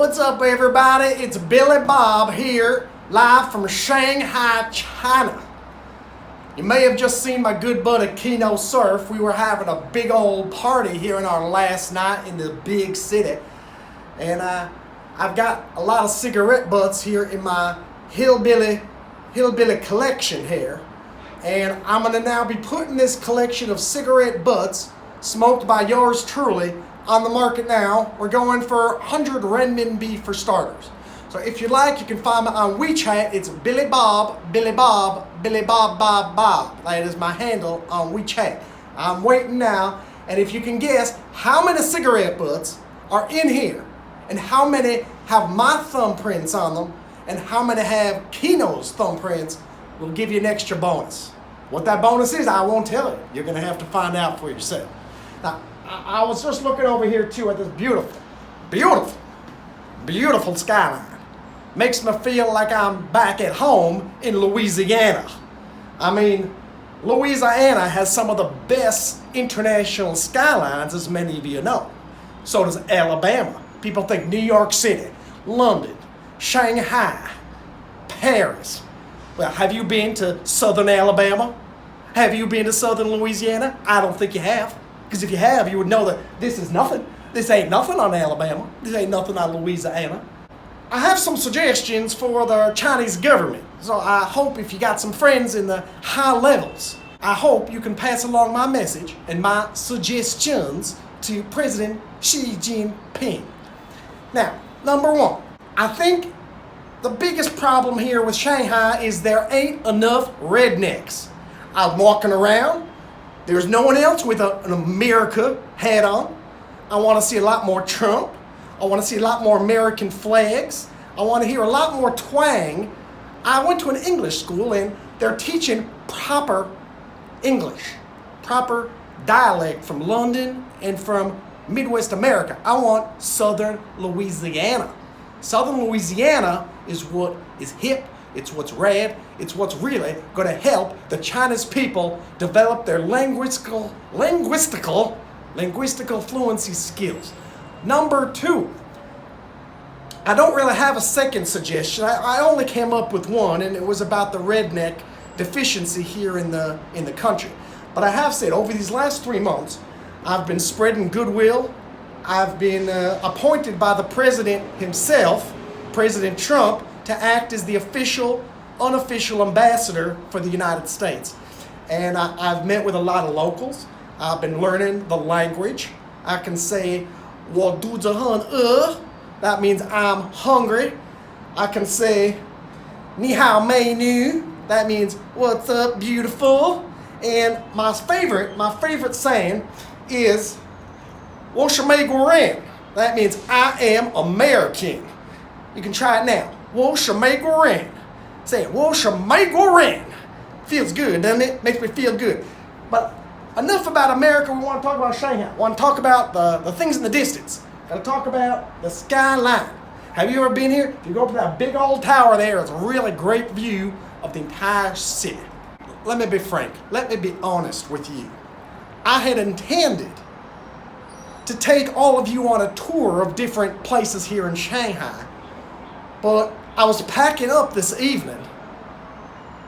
What's up, everybody? It's BillyBob here, live from Shanghai, China. You may have just seen my good buddy Kino Surf. We were having a big old party here in our last night in the big city. And I've got a lot of cigarette butts here in my hillbilly collection here. And I'm gonna now be putting this collection of cigarette butts, smoked by yours truly, on the market now. We're going for 100 renminbi for starters. So if you like, you can find me on WeChat. It's BillyBob, BillyBob, Bob. That is my handle on WeChat. I'm waiting now, and if you can guess how many cigarette butts are in here, and how many have my thumbprints on them, and how many have Kino's thumbprints, we'll give you an extra bonus. What that bonus is, I won't tell you. You're gonna have to find out for yourself. Now, I was just looking over here too at this beautiful skyline. Makes me feel like I'm back at home in Louisiana. I mean, Louisiana has some of the best international skylines, as many of you know. So does Alabama. People think New York City, London, Shanghai, Paris. Well, have you been to southern Alabama? Have you been to southern Louisiana? I don't think you have. Because if you have, you would know that this is nothing. This ain't nothing on Alabama. This ain't nothing on Louisiana. I have some suggestions for the Chinese government. So I hope if you got some friends in the high levels, I hope you can pass along my message and my suggestions to President Xi Jing Ping. Now, number one, I think the biggest problem here with Shanghai is there ain't enough rednecks. I'm walking around. There's no one else with an America hat on. I want to see a lot more Trump. I want to see a lot more American flags. I want to hear a lot more twang. I went to an English school and they're teaching proper English, proper dialect from London and from Midwest America. I want Southern Louisiana. Southern Louisiana is what is hip. It's what's rad. It's what's really going to help the Chinese people develop their linguistical fluency skills. Number two, I don't really have a second suggestion. I only came up with one, and it was about the redneck deficiency here in the country. But I have said over these last 3 months, I've been spreading goodwill. I've been appointed by the president himself, President Trump, to act as the unofficial ambassador for the United States. And I've met with a lot of locals. I've been learning the language. I can say, that means I'm hungry. I can say, ni hao mei nu, that means what's up, beautiful. And my favorite saying is, 我是美国人. That means I am American. You can try it now. 我是美国人. Say it. 我是美国人. Feels good, doesn't it? Makes me feel good. But enough about America. We want to talk about Shanghai. We want to talk about the things in the distance. Got to talk about the skyline. Have you ever been here? If you go up to that big old tower there, it's a really great view of the entire city. Let me be frank. Let me be honest with you. I had intended to take all of you on a tour of different places here in Shanghai. But I was packing up this evening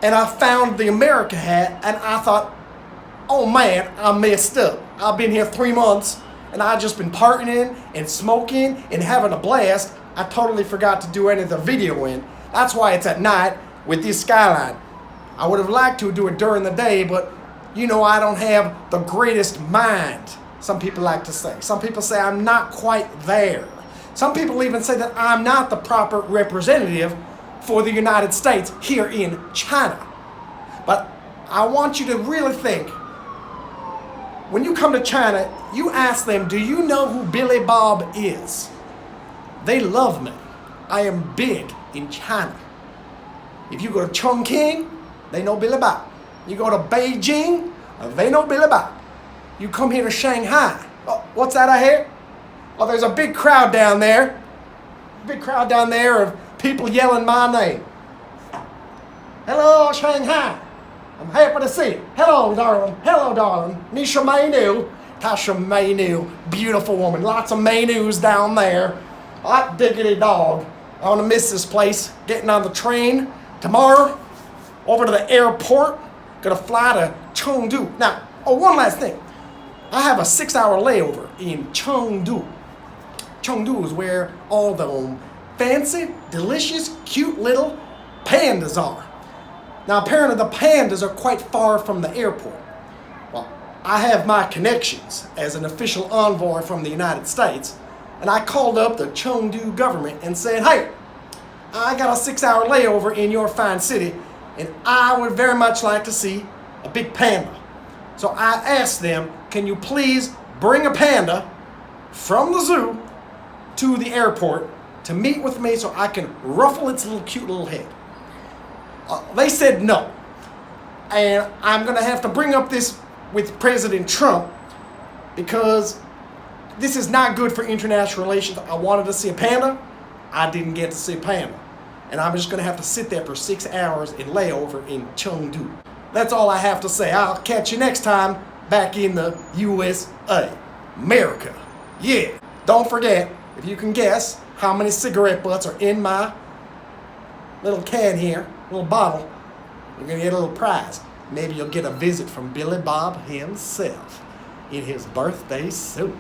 and I found the America hat and I thought, oh man, I messed up. I've been here 3 months and I've just been partying and smoking and having a blast. I totally forgot to do any of the videoing. That's why it's at night with this skyline. I would have liked to do it during the day, but you know I don't have the greatest mind, some people like to say. Some people say I'm not quite there. Some people even say that I'm not the proper representative for the United States here in China. But I want you to really think, when you come to China, you ask them, do you know who BillyBob is? They love me. I am big in China. If you go to Chongqing, they know BillyBob. You go to Beijing, they know BillyBob. You come here to Shanghai. Oh, what's that I hear? Oh, there's a big crowd down there. Big crowd down there of people yelling my name. Hello, Shanghai. I'm happy to see you. Hello, darling. Hello, darling. Ni sha mei nu. Ta sha mei nu. Beautiful woman. Lots of menus down there. Hot diggity dog. I'm gonna miss this place. Getting on the train tomorrow over to the airport. Gonna fly to Chengdu. Now, one last thing. I have a 6-hour layover in Chengdu. Chengdu is where all the fancy, delicious, cute little pandas are. Now, apparently the pandas are quite far from the airport. Well, I have my connections as an official envoy from the United States, and I called up the Chengdu government and said, hey, I got a 6-hour layover in your fine city, and I would very much like to see a big panda. So I asked them, can you please bring a panda from the zoo to the airport to meet with me so I can ruffle its little cute little head? They said no. And I'm going to have to bring up this with President Trump because this is not good for international relations. I wanted to see a panda. I didn't get to see a panda. And I'm just going to have to sit there for 6 hours in layover in Chengdu. That's all I have to say. I'll catch you next time back in the USA. America. Yeah. Don't forget, if you can guess how many cigarette butts are in my little can here, little bottle, you're going to get a little prize. Maybe you'll get a visit from BillyBob himself in his birthday suit.